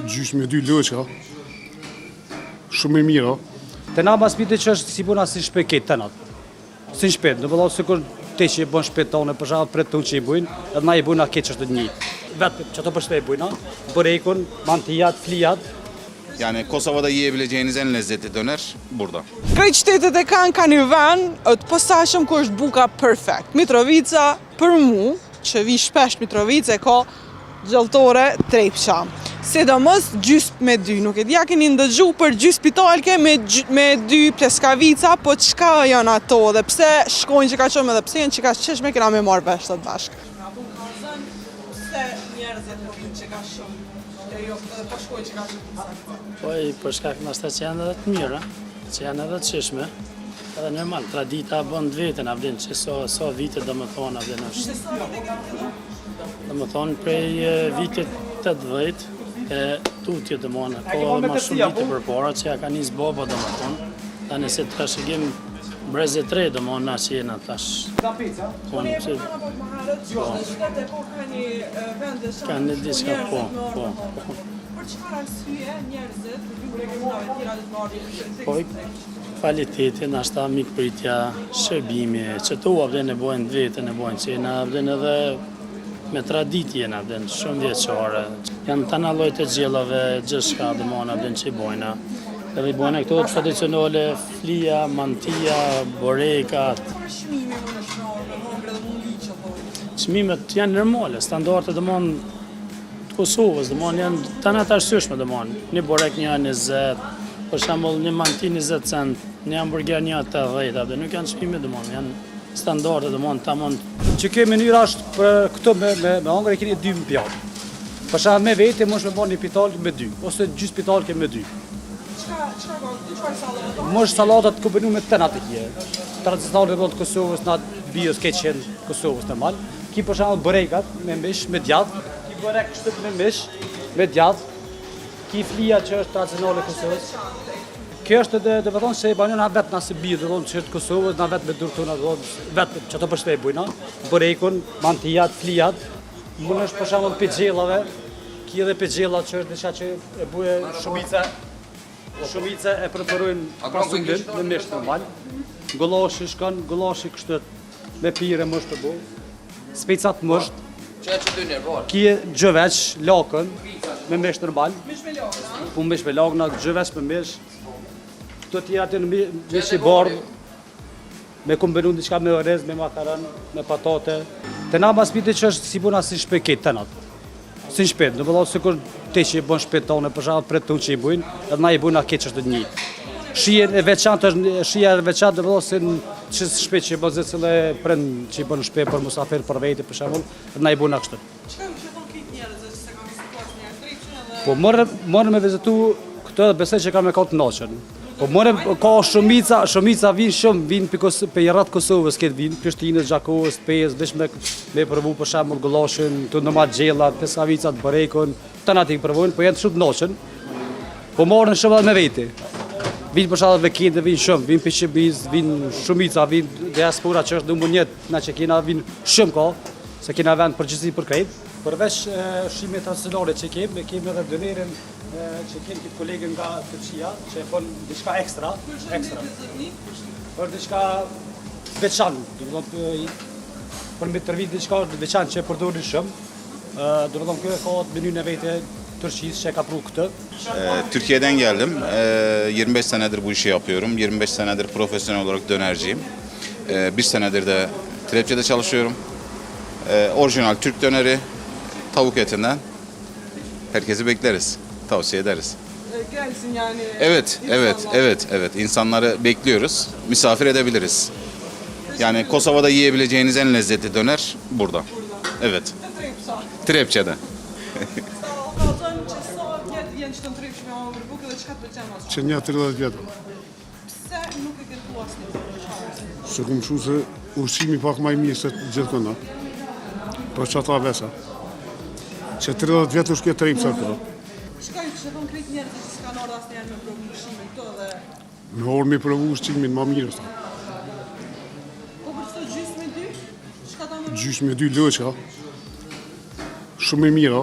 Gjysmë 2 loqa. Shumë e mira. Të na mas pite që është si puna si shpeket të natë. Si shpet, në pëllohë se kur te që i bën shpet tonë, për shkak për tonë që i bujnë, edhe na i bujnë a keq është të njëjtë. Vetë që ato për shpet i bujnë, börekun, mantijat, flijat. Yani Kosova'da yiyebileceğiniz en lezzetli döner burada. Krejt qytetet e kanë një vend të posaçëm ku është buka perfekt. Mitrovica, për mu, që vi shpesh Mitrovica, ka gjalltore Trepqa. Sidomos gjysmë me 2, nuk e dija keni ndëgju për gjysmë spitalke me 2 pleskavica, po çka janë ato dhe pse shkojnë që ka qëmë edhe pse janë që ka qeshme kena me marrë vesh të bashkë. Nga bu ka zënë pse njerëzit në vinë që ka shumë, e jo po shkojnë që ka shumë. Po i për shkak nështë që janë edhe të mira, që janë edhe të qeshme, edhe normal, tradita bën të vetën, avdin, që so vite dhe më thonë, avdin është. Dhe më thonë, prej vitit 80, e tutje dhe mënë, ko edhe ma shumë vite për para, që ja ka njës boba dhe më thonë, ta nëse të shigim breze 3 dhe mënë na që jena tash. Ka pizza? Po një e për të më maherët, që në shtetë e po ka një vende shumë. Ka një diska, po. Për çfarë arsye njerëzit në regionave tjera të marrin? Po, kvalitetin, ashta mikpritja, shërbimi, që tu avden e bojnë të vetën, e bojnë që jena avden edhe me traditje jena avden shumë vjeqare. Janë të analojt e gjellave, gjëshka dhe mona avden që i bojna. Edhe i bojna këto tradicionale, flija, mantija, borekat. Çmimi më në shnorë, në hongre dhe mund liqë, po. Çmimet janë normale, standardet dhe mon Kosovës, dhe mon janë të në të arsyeshme dhe mon. Një borek një 20, për shembull një manti 20 cent, një hamburger një 80, dhe nuk janë çmime dhe mon, janë standarde dhe mon, ta mon. Që kjo mënyrë është për këto me hongre keni 2 në pjatë. Për shkak me vete mund të bëni një pitalk me 2, ose gjysmë pitalke me 2. Çfarë sallatë? Mosh sallatat kombinuar me të natë kje. Tradicionale të Kosovës na bios keqen Kosovës normal. Ki për shembull borekat me mish, me djath, ki borek kështu me mish, me djath. Ki flija që është tradicionale e Kosovës. Kjo është do të thonë se banon na vetë na se bie, do të thonë që është Kosovës na vetë me durtuna do vetë që ato për shpej bujna. Borekun, mantijat, flijat. Mund është për shembull pixhellave. Ki edhe pixhella që është diçka që e buje Shumica e preferojnë pasundin me mish normal. Gollashi shkon, gollashi kështu me pire mosht të bu. Specat mosht. Kje gjëveç, lakën, me mish normal. Mish me lagë, Po mish me lagë, gjëveç me mish. Këto tjera të në mish i bardhë. Me kombinu diçka me orez, me makaron, me patate. Të na mas pite që është si puna si shpeket të natë. Si shpet, në pëllohë se kur te që i bën shpet tonë, për shkak për tonë që i bujnë, edhe na i bujnë a keq është të njëjtë. Shija e veçantë në pëllohë se që shpet që i bën zëcële prënd që i bën shpet për musafir për vete, për shembull, edhe na i bujnë a kështu. Çka më thon këtë njerëz se kanë vizituar një Trepçën edhe Po morëm me vizitu këtë dhe besoj që kam me kanë të noqën. Po morëm ka shumica vinë shumë, vinë për rreth Kosovës këtë vinë, Prishtinës, Gjakovës, Pezë, veç me provu për shembull gollashin, të normal gjellat, peskavicat, borekun, të natë i provojnë, po janë shumë të noqën. Po morën shumë edhe me vete. Vinë për shembull vekende, vinë shumë, vinë Peshqibiz, vinë shumica, vinë diaspora që është numër 1, na që kena vinë shumë ka, se kena vend përgjithësi për krejt. Përveç shime tradicionale që kemi edhe dënerin që kemi këtë kolegën nga Turqia, që e bën diçka ekstra. Për diçka veçantë, do të thonë për me tërvit diçka veçantë që e përdorin shumë. Do të thonë kjo ka menyn e vete Turqisë që e ka pru këtë. Türkiye'den geldim. 25 senedir bu işi yapıyorum. 25 senedir profesyonel olarak dönerciyim. 1 senedir de Trepçe'de çalışıyorum. Orijinal Türk döneri, tavuk etinden herkesi bekleriz. Tavsiye ederiz. gelsin yani. Evet. İnsanları bekliyoruz. Misafir edebiliriz. Yani Kosova'da yiyebileceğiniz en lezzetli döner burada. Evet. Trepçe'de. Që një 30 vjetë. Pse nuk e ke thua asnjë? Se ku më shu se ushqimi pak ma i mirë se gjithë kënda. Për që ata vesa. Që 30 vjetë është kjo Trepça këto. Shkaj që thonë krejt njerëzit që s'kan ardhur asnjëherë me provu ushqimin këto dhe... Me orë me provu ushqimin ma mirë është. Po për çdo gjysmë 2, çka ta më... Gjysmë 2 loqa. Shumë e mira.